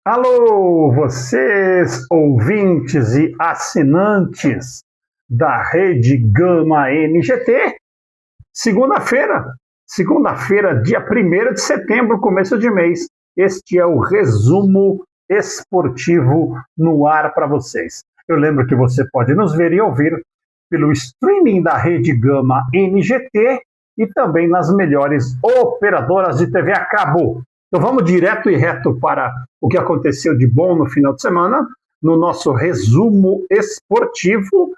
Alô, vocês ouvintes e assinantes da Rede Gama NGT. Segunda-feira, dia 1º de setembro, começo de mês. Este é o resumo esportivo no ar para vocês. Eu lembro que você pode nos ver e ouvir pelo streaming da Rede Gama NGT e também nas melhores operadoras de TV a cabo. Então vamos direto e reto para o que aconteceu de bom no final de semana, no nosso resumo esportivo.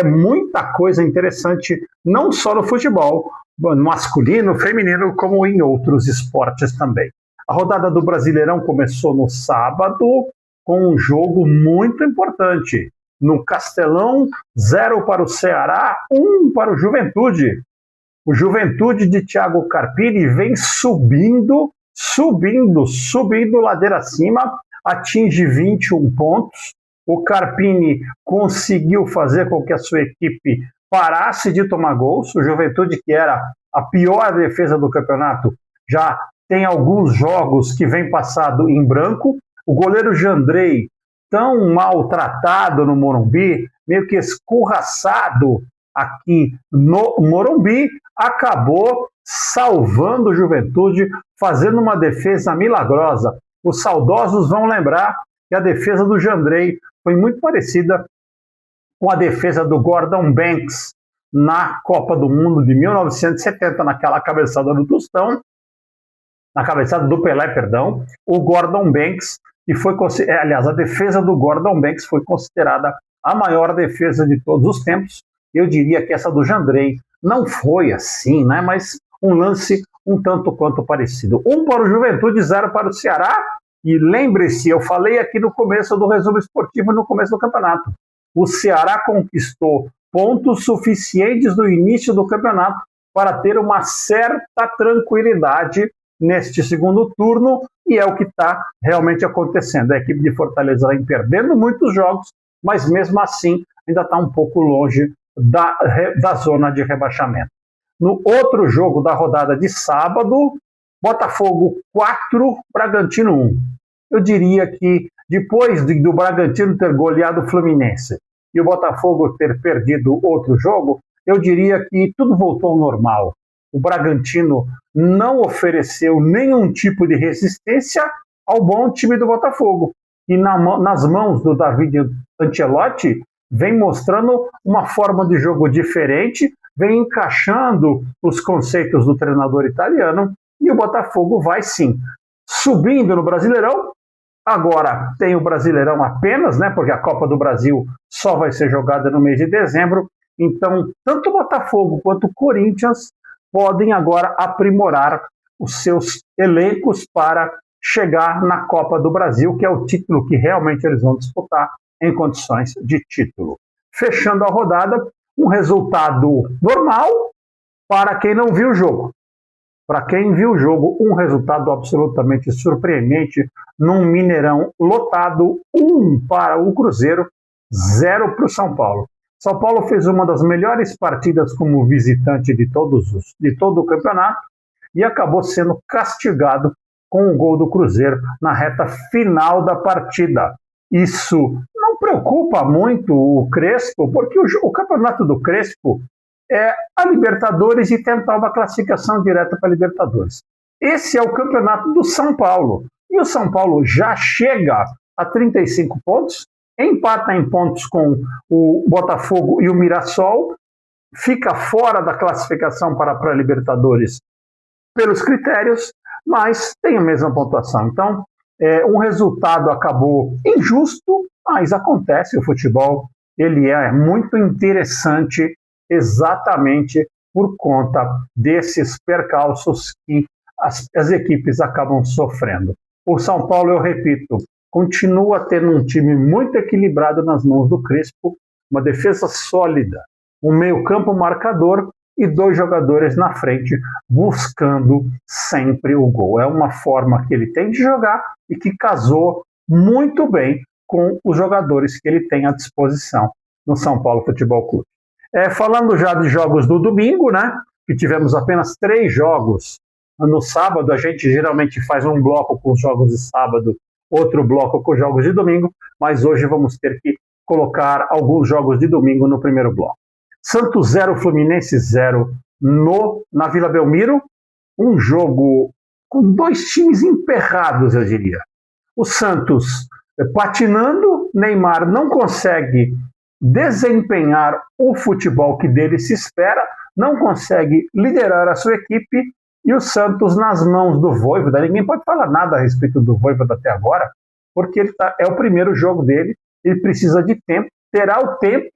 Muita coisa interessante, não só no futebol, masculino, feminino, como em outros esportes também. A rodada do Brasileirão começou no sábado com um jogo muito importante. No Castelão, 0 para o Ceará, 1 para o Juventude. O Juventude de Thiago Carpini vem subindo ladeira acima, atinge 21 pontos. O Carpini conseguiu fazer com que a sua equipe parasse de tomar gols. O Juventude, que era a pior defesa do campeonato, já tem alguns jogos que vem passado em branco. O goleiro Jandrei, tão maltratado no Morumbi, meio que escorraçado aqui no Morumbi, acabou salvando o Juventude, fazendo uma defesa milagrosa. Os saudosos vão lembrar que a defesa do Jandrei foi muito parecida com a defesa do Gordon Banks na Copa do Mundo de 1970, naquela cabeçada do Tostão, na cabeçada do Pelé, perdão. O Gordon Banks, e foi, aliás, a defesa do Gordon Banks foi considerada a maior defesa de todos os tempos. Eu diria que essa do Jandrei não foi assim, né? Mas um lance um tanto quanto parecido. 1 para o Juventude, 0 para o Ceará. E lembre-se, eu falei aqui no começo do resumo esportivo, no começo do campeonato. O Ceará conquistou pontos suficientes no início do campeonato para ter uma certa tranquilidade neste segundo turno, e é o que está realmente acontecendo. A equipe de Fortaleza vem perdendo muitos jogos, mas mesmo assim ainda está um pouco longe da zona de rebaixamento. No outro jogo da rodada de sábado, Botafogo 4, Bragantino 1. Eu diria que depois do Bragantino ter goleado o Fluminense e o Botafogo ter perdido outro jogo, eu diria que tudo voltou ao normal. O Bragantino não ofereceu nenhum tipo de resistência ao bom time do Botafogo. E nas mãos do David Ancelotti, vem mostrando uma forma de jogo diferente, vem encaixando os conceitos do treinador italiano, e o Botafogo vai sim subindo no Brasileirão. Agora tem o Brasileirão apenas, né, porque a Copa do Brasil só vai ser jogada no mês de dezembro. Então, tanto o Botafogo quanto o Corinthians podem agora aprimorar os seus elencos para chegar na Copa do Brasil, que é o título que realmente eles vão disputar em condições de título. Fechando a rodada, um resultado normal para quem não viu o jogo. Para quem viu o jogo, um resultado absolutamente surpreendente num Mineirão lotado, 1 para o Cruzeiro, 0 para o São Paulo. São Paulo fez uma das melhores partidas como visitante de todo o campeonato e acabou sendo castigado com o gol do Cruzeiro na reta final da partida. Isso não preocupa muito o Crespo, porque o campeonato do Crespo é a Libertadores e tentar uma classificação direta para a Libertadores. Esse é o campeonato do São Paulo. E o São Paulo já chega a 35 pontos, empata em pontos com o Botafogo e o Mirassol, fica fora da classificação para a Libertadores pelos critérios, mas tem a mesma pontuação. Então, um resultado acabou injusto, mas acontece. O futebol ele é muito interessante exatamente por conta desses percalços que as equipes acabam sofrendo. O São Paulo, eu repito, continua tendo um time muito equilibrado nas mãos do Crespo, uma defesa sólida, um meio-campo marcador e 2 jogadores na frente buscando sempre o gol. É uma forma que ele tem de jogar e que casou muito bem com os jogadores que ele tem à disposição no São Paulo Futebol Clube. Falando já de jogos do domingo, né, que tivemos apenas 3 jogos no sábado. A gente geralmente faz um bloco com os jogos de sábado outro bloco com jogos de domingo, mas hoje vamos ter que colocar alguns jogos de domingo no primeiro bloco. Santos 0, Fluminense 0 na Vila Belmiro, um jogo com dois times emperrados, eu diria. O Santos patinando, Neymar não consegue desempenhar o futebol que dele se espera, não consegue liderar a sua equipe, e o Santos nas mãos do Vojvoda. Ninguém pode falar nada a respeito do Vojvoda até agora, porque é o primeiro jogo dele, ele precisa de tempo, terá o tempo,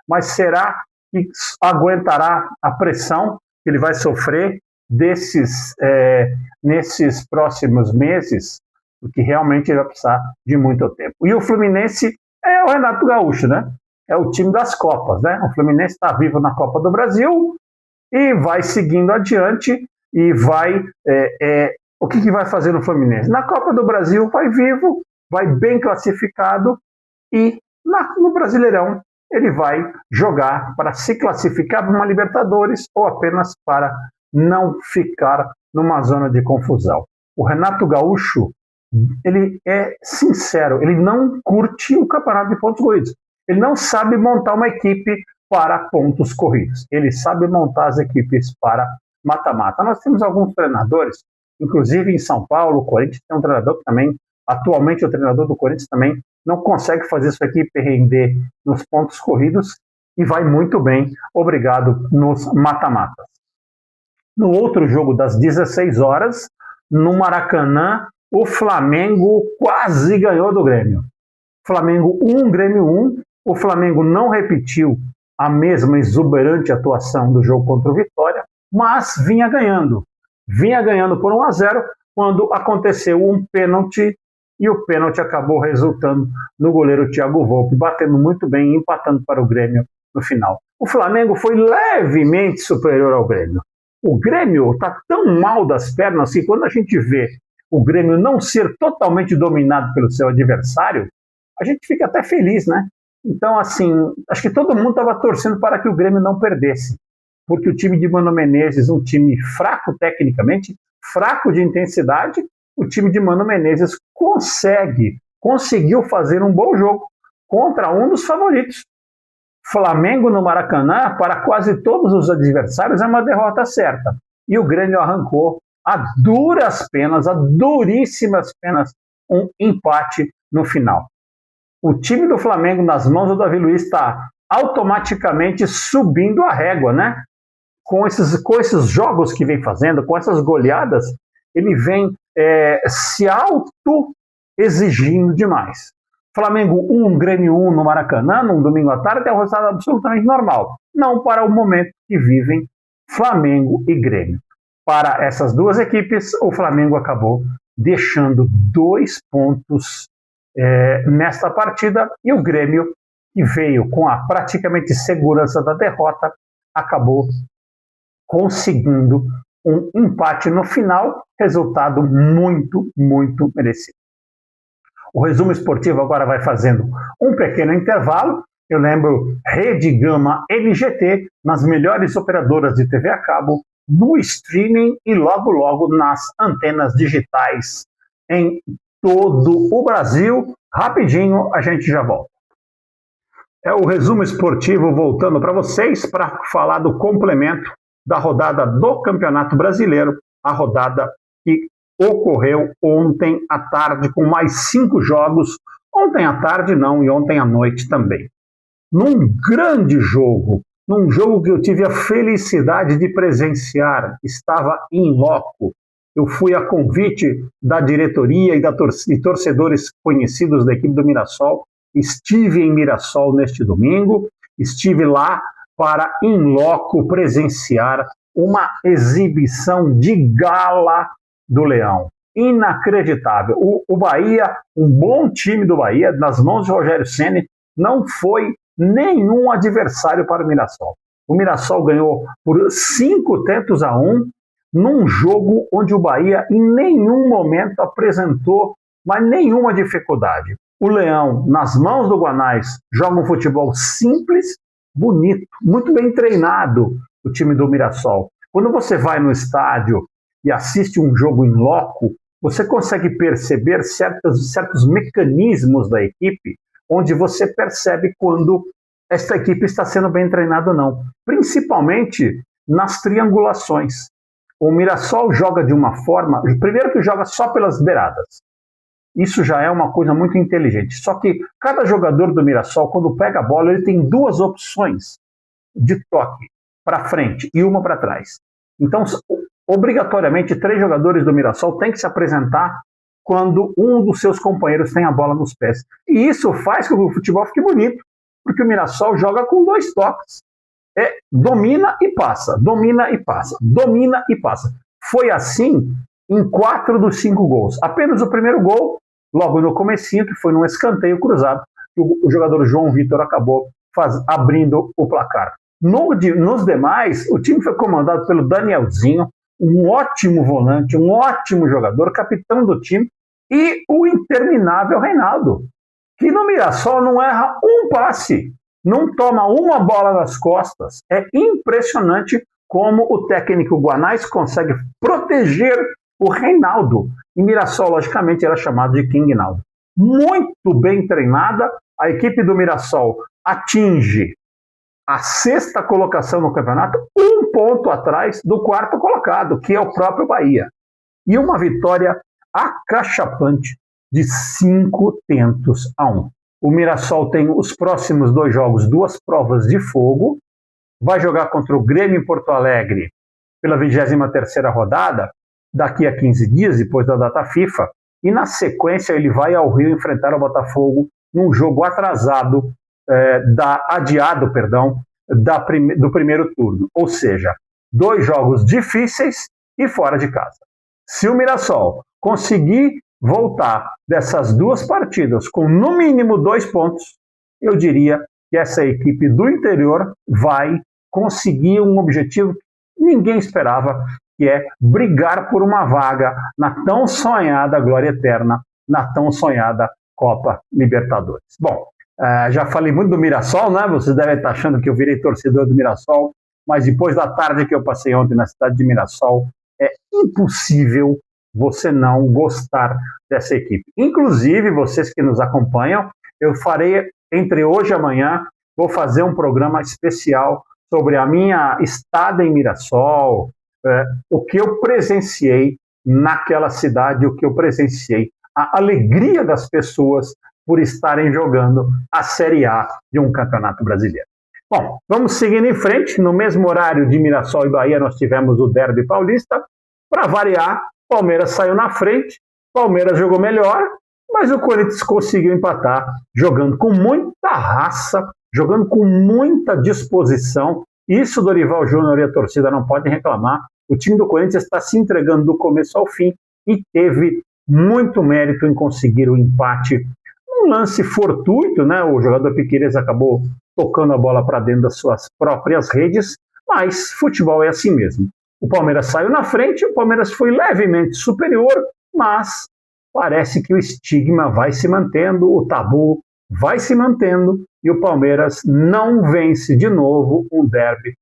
mas será que aguentará a pressão que ele vai sofrer nesses próximos meses, porque realmente ele vai precisar de muito tempo. E o Fluminense é o Renato Gaúcho, né? É o time das Copas, né? O Fluminense está vivo na Copa do Brasil e vai seguindo adiante e vai... o que vai fazer no Fluminense? Na Copa do Brasil vai vivo, vai bem classificado e no Brasileirão ele vai jogar para se classificar para uma Libertadores ou apenas para não ficar numa zona de confusão. O Renato Gaúcho, ele é sincero, ele não curte o campeonato de pontos corridos. Ele não sabe montar uma equipe para pontos corridos. Ele sabe montar as equipes para mata-mata. Nós temos alguns treinadores, inclusive em São Paulo, o Corinthians tem um treinador que também, atualmente o treinador do Corinthians também, não consegue fazer sua equipe render nos pontos corridos e vai muito bem, obrigado, nos mata-matas. No outro jogo das 16 horas, no Maracanã, o Flamengo quase ganhou do Grêmio. Flamengo 1, Grêmio 1. O Flamengo não repetiu a mesma exuberante atuação do jogo contra o Vitória, mas vinha ganhando. Vinha ganhando por 1-0 quando aconteceu um pênalti e o pênalti acabou resultando no goleiro Thiago Volpi, batendo muito bem e empatando para o Grêmio no final. O Flamengo foi levemente superior ao Grêmio. O Grêmio está tão mal das pernas que quando a gente vê o Grêmio não ser totalmente dominado pelo seu adversário, a gente fica até feliz, né? Então, assim, acho que todo mundo estava torcendo para que o Grêmio não perdesse, porque o time de Mano Menezes, um time fraco tecnicamente, fraco de intensidade, o time de Mano Menezes conseguiu fazer um bom jogo contra um dos favoritos. Flamengo no Maracanã, para quase todos os adversários, é uma derrota certa. E o Grêmio arrancou a duras penas, a duríssimas penas, um empate no final. O time do Flamengo, nas mãos do Davi Luiz, está automaticamente subindo a régua, né? Com esses jogos que vem fazendo, com essas goleadas, ele vem se auto-exigindo demais. Flamengo 1, Grêmio 1 no Maracanã, num domingo à tarde, é um resultado absolutamente normal. Não para o momento que vivem Flamengo e Grêmio. Para essas duas equipes, o Flamengo acabou deixando 2 pontos nesta partida, e o Grêmio, que veio com a praticamente segurança da derrota, acabou conseguindo um empate no final, resultado muito, muito merecido. O resumo esportivo agora vai fazendo um pequeno intervalo. Eu lembro Rede Gama LGT nas melhores operadoras de TV a cabo, no streaming e logo logo nas antenas digitais em todo o Brasil. Rapidinho, a gente já volta. É o resumo esportivo voltando para vocês para falar do complemento da rodada do Campeonato Brasileiro, a rodada que ocorreu ontem à tarde com mais 5 jogos, ontem à tarde não e ontem à noite também. Num grande jogo, num jogo que eu tive a felicidade de presenciar, estava in loco. Eu fui a convite da diretoria e torcedores conhecidos da equipe do Mirassol. Estive em Mirassol neste domingo, estive lá para, in loco, presenciar uma exibição de gala do Leão. Inacreditável. O Bahia, um bom time do Bahia, nas mãos de Rogério Ceni, não foi nenhum adversário para o Mirassol. O Mirassol ganhou por 5-1 num jogo onde o Bahia em nenhum momento apresentou mas nenhuma dificuldade. O Leão, nas mãos do Guanais, joga um futebol simples, bonito, muito bem treinado, o time do Mirassol. Quando você vai no estádio e assiste um jogo in loco, você consegue perceber certos mecanismos da equipe, onde você percebe quando esta equipe está sendo bem treinada ou não, principalmente nas triangulações. O Mirassol joga de uma forma, primeiro que joga só pelas beiradas, isso já é uma coisa muito inteligente, só que cada jogador do Mirassol, quando pega a bola, ele tem duas opções de toque, para frente e uma para trás. Então, obrigatoriamente, 3 jogadores do Mirassol têm que se apresentar quando um dos seus companheiros tem a bola nos pés. E isso faz com que o futebol fique bonito, porque o Mirassol joga com 2 toques. Domina e passa, domina e passa, domina e passa. Foi assim em 4 dos 5 gols. Apenas o primeiro gol, logo no comecinho, que foi num escanteio cruzado, que o jogador João Vitor acabou abrindo o placar. Nos demais, o time foi comandado pelo Danielzinho, um ótimo volante, um ótimo jogador, capitão do time, e o interminável Reinaldo, que no Mirassol não erra um passe, não toma uma bola nas costas. É impressionante como o técnico Guanais consegue proteger o Reinaldo. E Mirassol, logicamente, era chamado de King Naldo. Muito bem treinada, a equipe do Mirassol atinge a 6ª colocação no campeonato, 1 ponto atrás do 4º colocado, que é o próprio Bahia. E uma vitória acachapante de 5-1. O Mirassol tem os próximos 2 jogos, 2 provas de fogo. Vai jogar contra o Grêmio em Porto Alegre pela 23ª rodada, daqui a 15 dias, depois da data FIFA. E na sequência ele vai ao Rio enfrentar o Botafogo num jogo atrasado, do primeiro turno. Ou seja, 2 jogos difíceis e fora de casa. Se o Mirassol conseguir voltar dessas 2 partidas com no mínimo 2 pontos, eu diria que essa equipe do interior vai conseguir um objetivo que ninguém esperava, que é brigar por uma vaga na tão sonhada glória eterna, na tão sonhada Copa Libertadores. Bom, já falei muito do Mirassol, né? Vocês devem estar achando que eu virei torcedor do Mirassol, mas depois da tarde que eu passei ontem na cidade de Mirassol, é impossível você não gostar dessa equipe. Inclusive, vocês que nos acompanham, eu farei, entre hoje e amanhã, vou fazer um programa especial sobre a minha estada em Mirassol, o que eu presenciei naquela cidade, o que eu presenciei, a alegria das pessoas por estarem jogando a Série A de um campeonato brasileiro. Bom, vamos seguindo em frente. No mesmo horário de Mirassol e Bahia, nós tivemos o Derby Paulista. Para variar, Palmeiras saiu na frente, Palmeiras jogou melhor, mas o Corinthians conseguiu empatar, jogando com muita raça, jogando com muita disposição. Isso Dorival Júnior e a torcida não podem reclamar. O time do Corinthians está se entregando do começo ao fim e teve muito mérito em conseguir o empate. Um lance fortuito, né? O jogador Piquerez acabou tocando a bola para dentro das suas próprias redes, mas futebol é assim mesmo. O Palmeiras saiu na frente, o Palmeiras foi levemente superior, mas parece que o estigma vai se mantendo, o tabu vai se mantendo e o Palmeiras não vence de novo um derby.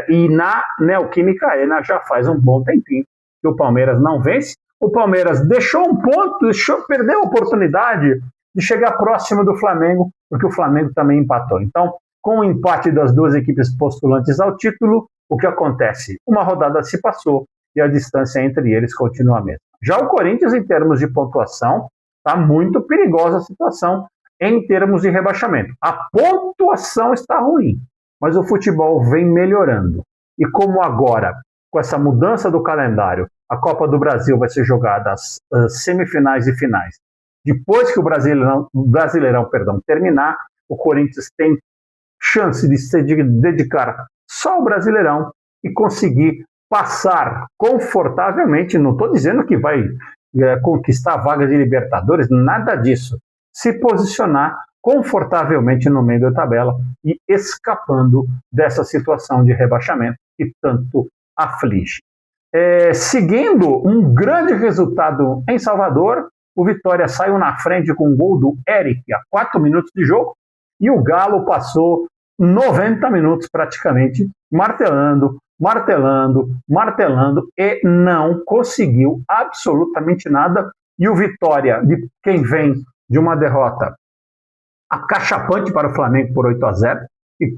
E na Neoquímica Arena já faz um bom tempinho que o Palmeiras não vence. O Palmeiras deixou um ponto, perdeu a oportunidade de chegar próximo do Flamengo, porque o Flamengo também empatou. Então, com o empate das 2 equipes postulantes ao título, o que acontece? Uma rodada se passou e a distância entre eles continua a mesma. Já o Corinthians, em termos de pontuação, está muito perigosa a situação em termos de rebaixamento. A pontuação está ruim, mas o futebol vem melhorando. E como agora, com essa mudança do calendário, a Copa do Brasil vai ser jogada às semifinais e finais. Depois que o Brasileirão terminar, o Corinthians tem chance de se dedicar só ao Brasileirão e conseguir passar confortavelmente. Não estou dizendo que vai conquistar a vaga de Libertadores, nada disso. Se posicionar confortavelmente no meio da tabela e escapando dessa situação de rebaixamento que tanto aflige. Seguindo um grande resultado em Salvador, o Vitória saiu na frente com um gol do Eric a 4 minutos de jogo e o Galo passou 90 minutos praticamente martelando martelando, martelando e não conseguiu absolutamente nada. E o Vitória, de quem vem de uma derrota acachapante para o Flamengo por 8-0, e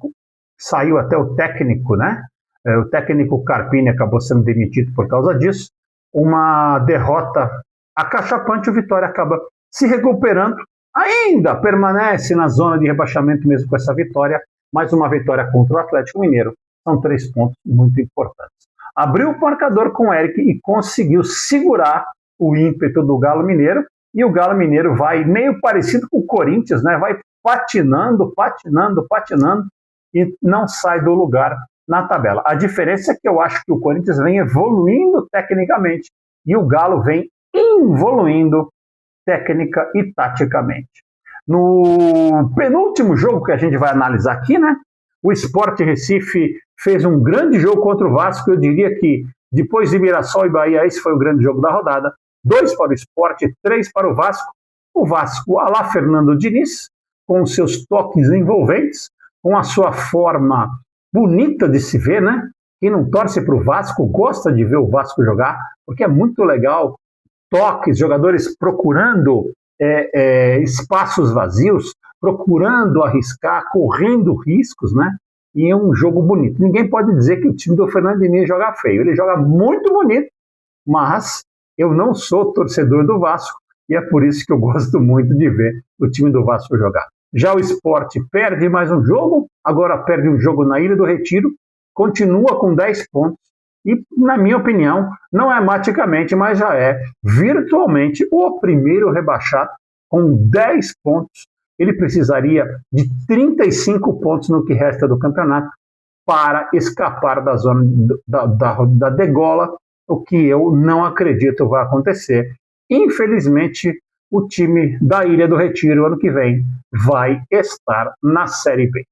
saiu até o técnico, né? O técnico Carpini acabou sendo demitido por causa disso. Uma derrota acachapante, o Vitória acaba se recuperando, ainda permanece na zona de rebaixamento mesmo com essa vitória, mais uma vitória contra o Atlético Mineiro, são 3 pontos muito importantes. Abriu o marcador com o Eric e conseguiu segurar o ímpeto do Galo Mineiro, e o Galo Mineiro vai meio parecido com o Corinthians, né? Vai patinando, patinando, patinando e não sai do lugar na tabela. A diferença é que eu acho que o Corinthians vem evoluindo tecnicamente e o Galo vem evoluindo técnica e taticamente. No penúltimo jogo que a gente vai analisar aqui, né? O Sport Recife fez um grande jogo contra o Vasco. Eu diria que depois de Mirassol e Bahia, esse foi o grande jogo da rodada. 2 para o Sport, 3 para o Vasco. O Vasco, a lá Fernando Diniz, com os seus toques envolventes, com a sua forma bonita de se ver, né? Quem não torce para o Vasco gosta de ver o Vasco jogar, porque é muito legal. Toques, jogadores procurando espaços vazios, procurando arriscar, correndo riscos, né? E é um jogo bonito. Ninguém pode dizer que o time do Fernando Diniz joga feio. Ele joga muito bonito, mas eu não sou torcedor do Vasco e é por isso que eu gosto muito de ver o time do Vasco jogar. Já o Sport perde mais um jogo, agora perde um jogo na Ilha do Retiro, continua com 10 pontos e, na minha opinião, não é maticamente, mas já é virtualmente o primeiro rebaixado com 10 pontos. Ele precisaria de 35 pontos no que resta do campeonato para escapar da zona da degola, o que eu não acredito vai acontecer. Infelizmente, o time da Ilha do Retiro, ano que vem, vai estar na Série B.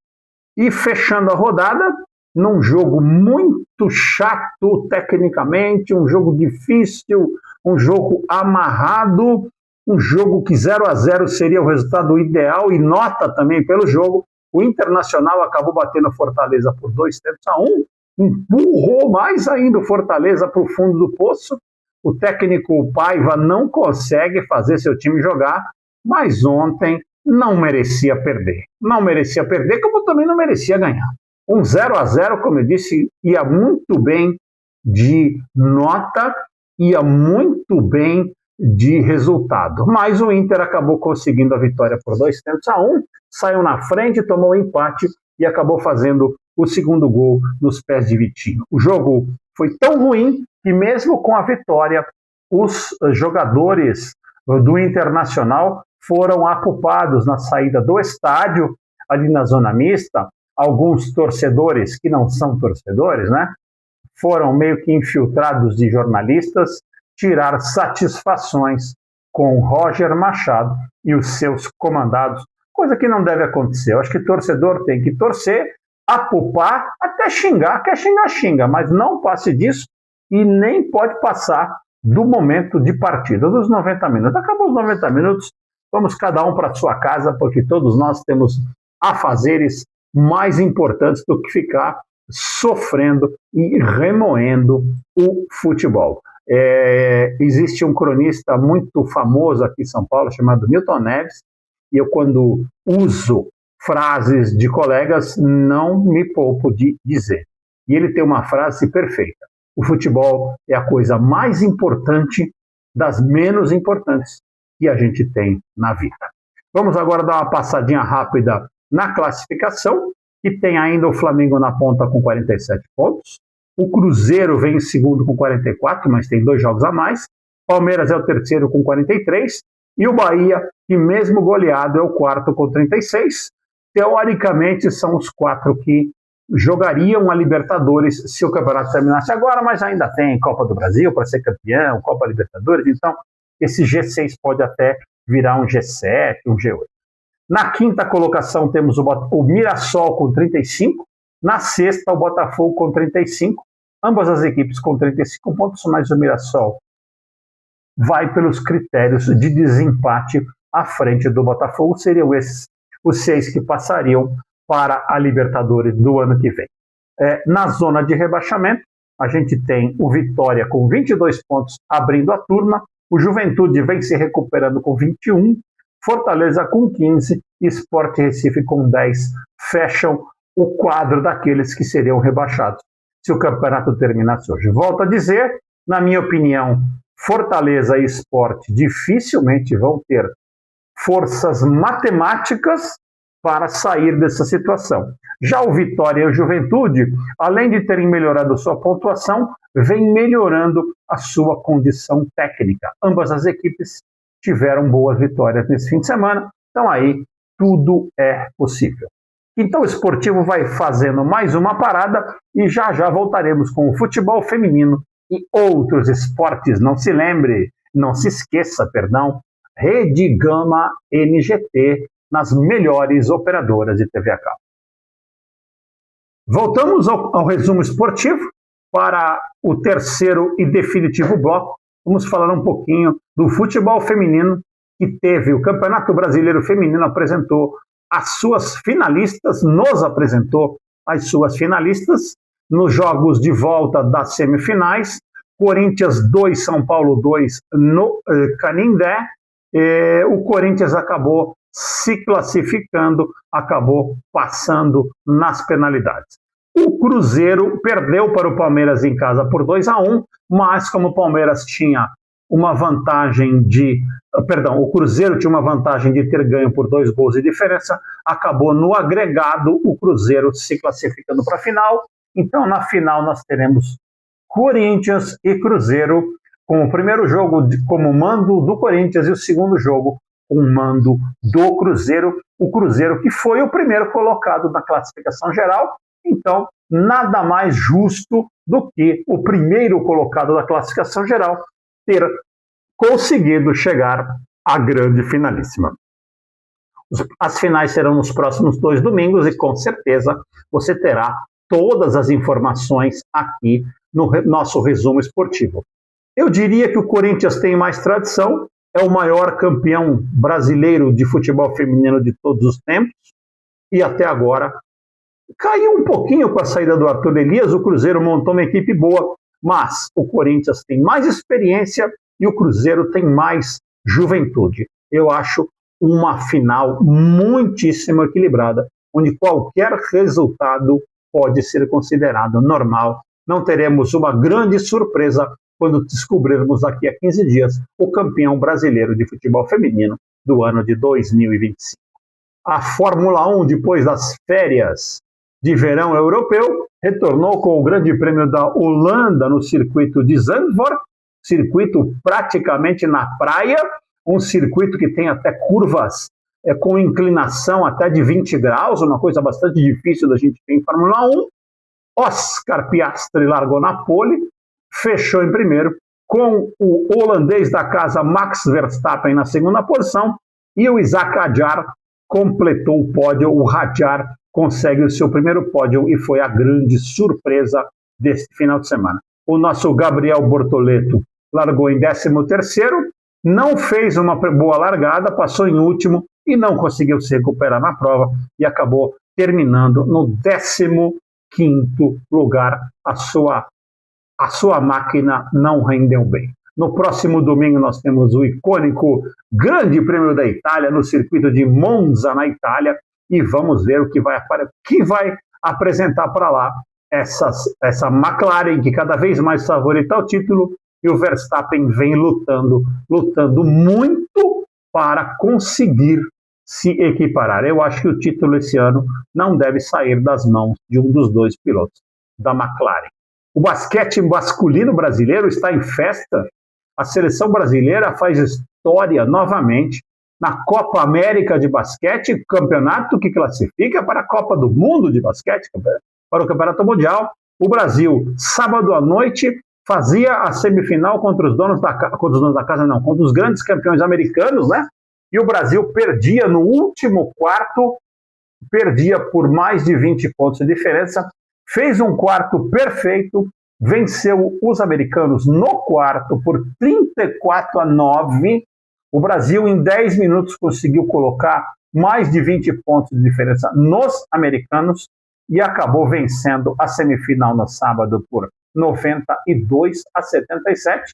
E fechando a rodada, num jogo muito chato tecnicamente, um jogo difícil, um jogo amarrado, um jogo que 0-0 seria o resultado ideal e nota também pelo jogo. O Internacional acabou batendo Fortaleza por 2-1, empurrou mais ainda o Fortaleza para o fundo do poço. O técnico Paiva não consegue fazer seu time jogar, mas ontem não merecia perder. Não merecia perder, como também não merecia ganhar. Um 0-0, como eu disse, ia muito bem de nota, ia muito bem de resultado. Mas o Inter acabou conseguindo a vitória por 2-1, saiu na frente, tomou o empate e acabou fazendo o segundo gol nos pés de Vitinho. O jogo foi tão ruim que mesmo com a vitória, os jogadores do Internacional foram apupados na saída do estádio, ali na zona mista. Alguns torcedores que não são torcedores, né, foram meio que infiltrados de jornalistas, tirar satisfações com Roger Machado e os seus comandados, coisa que não deve acontecer. Eu acho que torcedor tem que torcer, apupar, até xingar, quer xingar, xinga, mas não passe disso e nem pode passar do momento de partida, dos 90 minutos. Acabou os 90 minutos, vamos cada um para sua casa, porque todos nós temos afazeres mais importantes do que ficar sofrendo e remoendo o futebol. Existe um cronista muito famoso aqui em São Paulo, chamado Milton Neves, e eu, quando uso frases de colegas, não me poupo de dizer. E ele tem uma frase perfeita: o futebol é a coisa mais importante das menos importantes que a gente tem na vida. Vamos agora dar uma passadinha rápida na classificação, que tem ainda o Flamengo na ponta com 47 pontos. O Cruzeiro vem em segundo com 44, mas tem 2 jogos a mais. Palmeiras é o terceiro com 43. E o Bahia, que mesmo goleado, é o quarto com 36. Teoricamente, são os 4 que jogariam a Libertadores se o campeonato terminasse agora, mas ainda tem Copa do Brasil para ser campeão, Copa Libertadores. Então, esse G6 pode até virar um G7, um G8. Na quinta colocação temos o Mirassol com 35. Na sexta, o Botafogo com 35. Ambas as equipes com 35 pontos, mas o Mirassol vai pelos critérios de desempate à frente do Botafogo. Seriam esses os 6 que passariam para a Libertadores do ano que vem. Na zona de rebaixamento, a gente tem o Vitória com 22 pontos abrindo a turma, o Juventude vem se recuperando com 21, Fortaleza com 15 e Sport Recife com 10 fecham o quadro daqueles que seriam rebaixados se o campeonato terminasse hoje. Volto a dizer, na minha opinião, Fortaleza e Sport dificilmente vão ter forças matemáticas para sair dessa situação. Já o Vitória e o Juventude, além de terem melhorado sua pontuação, vem melhorando a sua condição técnica. Ambas as equipes tiveram boas vitórias nesse fim de semana, então aí tudo é possível. Então o esportivo vai fazendo mais uma parada e já já voltaremos com o futebol feminino e outros esportes. Não se esqueça, Rede Gama NGT nas melhores operadoras de TV a cabo. Voltamos ao resumo esportivo para o terceiro e definitivo bloco. Vamos falar um pouquinho do futebol feminino, que teve o Campeonato Brasileiro Feminino, apresentou as suas finalistas, nos apresentou as suas finalistas nos jogos de volta das semifinais. Corinthians 2, São Paulo 2 no Canindé. O Corinthians acabou se classificando, acabou passando nas penalidades. O Cruzeiro perdeu para o Palmeiras em casa por 2-1, mas como o Palmeiras tinha uma vantagem o Cruzeiro tinha uma vantagem de ter ganho por 2 gols de diferença, acabou no agregado o Cruzeiro se classificando para a final. Então na final nós teremos Corinthians e Cruzeiro, com o primeiro jogo como mando do Corinthians e o segundo jogo com o mando do Cruzeiro. O Cruzeiro que foi o primeiro colocado na classificação geral, então nada mais justo do que o primeiro colocado da classificação geral ter conseguido chegar à grande finalíssima. As finais serão nos próximos 2 domingos e com certeza você terá todas as informações aqui no nosso resumo esportivo. Eu diria que o Corinthians tem mais tradição, é o maior campeão brasileiro de futebol feminino de todos os tempos e até agora caiu um pouquinho com a saída do Arthur Elias. O Cruzeiro montou uma equipe boa, mas o Corinthians tem mais experiência e o Cruzeiro tem mais juventude. Eu acho uma final muitíssimo equilibrada, onde qualquer resultado pode ser considerado normal. Não teremos uma grande surpresa quando descobrirmos daqui a 15 dias o campeão brasileiro de futebol feminino do ano de 2025. A Fórmula 1, depois das férias de verão europeu, retornou com o Grande Prêmio da Holanda no circuito de Zandvoort, circuito praticamente na praia, um circuito que tem até curvas com inclinação até de 20 graus, uma coisa bastante difícil da gente ter em Fórmula 1. Oscar Piastri largou na pole, fechou em primeiro, com o holandês da casa Max Verstappen na segunda posição, e o Isaac Hadjar completou o pódio. O Hadjar consegue o seu primeiro pódio e foi a grande surpresa deste final de semana. O nosso Gabriel Bortoleto largou em 13º, não fez uma boa largada, passou em último e não conseguiu se recuperar na prova e acabou terminando no 15º lugar. A sua máquina não rendeu bem. No próximo domingo nós temos o icônico Grande Prêmio da Itália no circuito de Monza, na Itália, e vamos ver o que vai apresentar para lá essa McLaren, que cada vez mais favorita ao título, e o Verstappen vem lutando muito para conseguir se equiparar. Eu acho que o título esse ano não deve sair das mãos de um dos 2 pilotos da McLaren. O basquete masculino brasileiro está em festa. A seleção brasileira faz história novamente na Copa América de Basquete, campeonato que classifica para a Copa do Mundo de Basquete, para o Campeonato Mundial. O Brasil, sábado à noite, fazia a semifinal contra os grandes campeões americanos, né? E o Brasil perdia no último quarto, perdia por mais de 20 pontos de diferença, fez um quarto perfeito, venceu os americanos no quarto por 34-9. O Brasil, em 10 minutos, conseguiu colocar mais de 20 pontos de diferença nos americanos e acabou vencendo a semifinal no sábado por 92-77.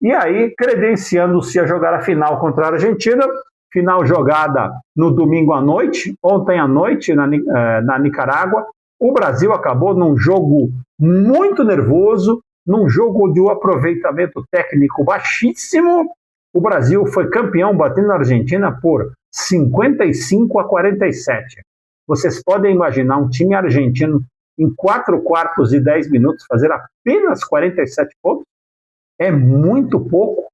E aí, credenciando-se a jogar a final contra a Argentina, final jogada no domingo à noite, ontem à noite, na Nicarágua. O Brasil acabou num jogo muito nervoso, num jogo de um aproveitamento técnico baixíssimo. O Brasil foi campeão, batendo a Argentina por 55-47. Vocês podem imaginar um time argentino em 4 quartos e 10 minutos fazer apenas 47 pontos? É muito pouco.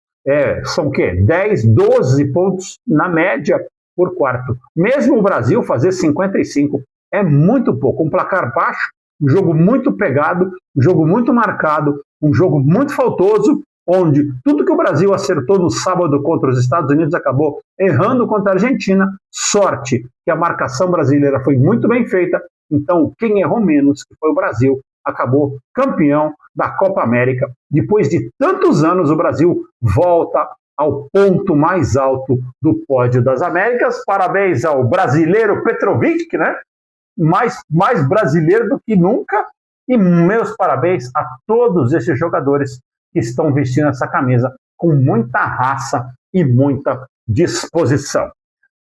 São o quê? 10, 12 pontos na média por quarto. Mesmo o Brasil fazer 55 é muito pouco. Um placar baixo, um jogo muito pegado, um jogo muito marcado, um jogo muito faltoso, onde tudo que o Brasil acertou no sábado contra os Estados Unidos acabou errando contra a Argentina. Sorte que a marcação brasileira foi muito bem feita, então quem errou menos, que foi o Brasil, acabou campeão da Copa América. Depois de tantos anos, o Brasil volta ao ponto mais alto do pódio das Américas. Parabéns ao brasileiro Petrovic, né? Mais brasileiro do que nunca. E meus parabéns a todos esses jogadores que estão vestindo essa camisa com muita raça e muita disposição.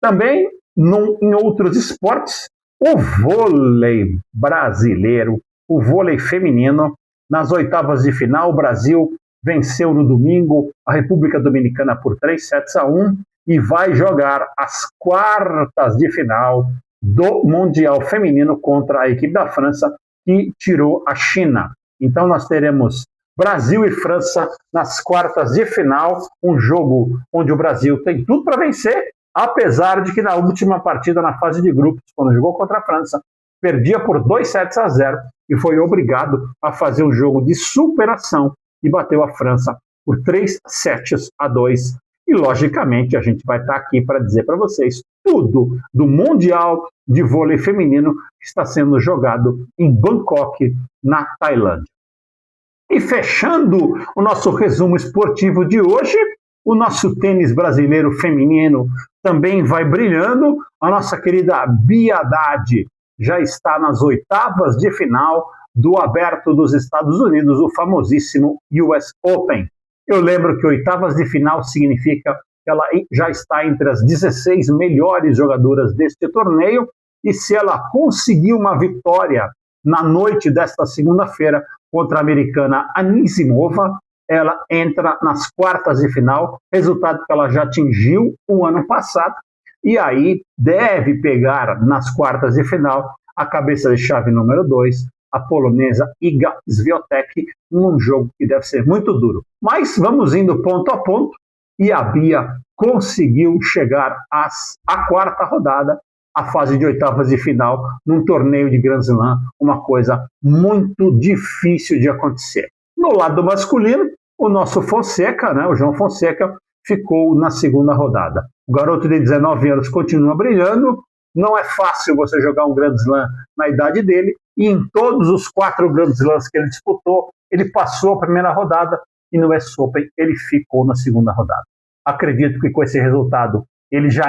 Também, em outros esportes, o vôlei brasileiro, o vôlei feminino, nas oitavas de final, o Brasil venceu no domingo a República Dominicana por 3-1 e vai jogar as quartas de final do Mundial Feminino contra a equipe da França, que tirou a China. Então nós teremos Brasil e França nas quartas de final, um jogo onde o Brasil tem tudo para vencer, apesar de que na última partida, na fase de grupos, quando jogou contra a França, perdia por 2-0 e foi obrigado a fazer um jogo de superação e bateu a França por 3-2. E, logicamente, a gente vai estar aqui para dizer para vocês tudo do Mundial de Vôlei Feminino que está sendo jogado em Bangkok, na Tailândia. E fechando o nosso resumo esportivo de hoje, o nosso tênis brasileiro feminino também vai brilhando. A nossa querida Bia Haddad já está nas oitavas de final do Aberto dos Estados Unidos, o famosíssimo US Open. Eu lembro que oitavas de final significa que ela já está entre as 16 melhores jogadoras deste torneio, e se ela conseguir uma vitória na noite desta segunda-feira contra a americana Anisimova, ela entra nas quartas de final, resultado que ela já atingiu o ano passado, e aí deve pegar nas quartas de final a cabeça de chave número 2, a polonesa Iga Swiatek, num jogo que deve ser muito duro. Mas vamos indo ponto a ponto, e a Bia conseguiu chegar à quarta rodada, a fase de oitavas de final, num torneio de Grand Slam, uma coisa muito difícil de acontecer. No lado masculino, o nosso Fonseca, né, o João Fonseca, ficou na segunda rodada. O garoto de 19 anos continua brilhando, não é fácil você jogar um Grand Slam na idade dele, e em todos os 4 Grand Slams que ele disputou, ele passou a primeira rodada, e no US Open ele ficou na segunda rodada. Acredito que com esse resultado ele já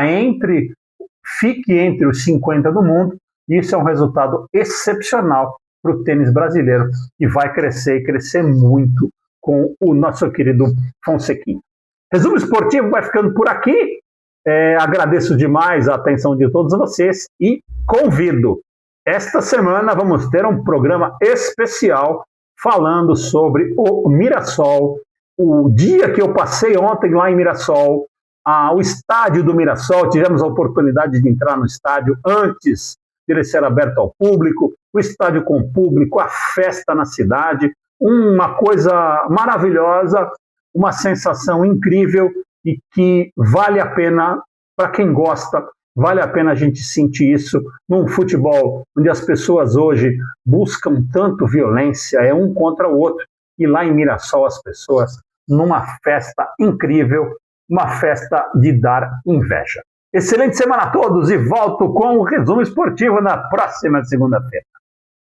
fique entre os 50 do mundo, e isso é um resultado excepcional para o tênis brasileiro, que vai crescer e crescer muito com o nosso querido Fonsequinha. Resumo esportivo vai ficando por aqui. Agradeço demais a atenção de todos vocês e convido. Esta semana vamos ter um programa especial falando sobre o Mirassol, o dia que eu passei ontem lá em Mirassol, o estádio do Mirassol. Tivemos a oportunidade de entrar no estádio antes de ele ser aberto ao público, o estádio com público, a festa na cidade, uma coisa maravilhosa, uma sensação incrível e que vale a pena, para quem gosta, vale a pena a gente sentir isso num futebol onde as pessoas hoje buscam tanto violência, é um contra o outro, e lá em Mirassol as pessoas numa festa incrível, uma festa de dar inveja. Excelente semana a todos e volto com o resumo esportivo na próxima segunda-feira.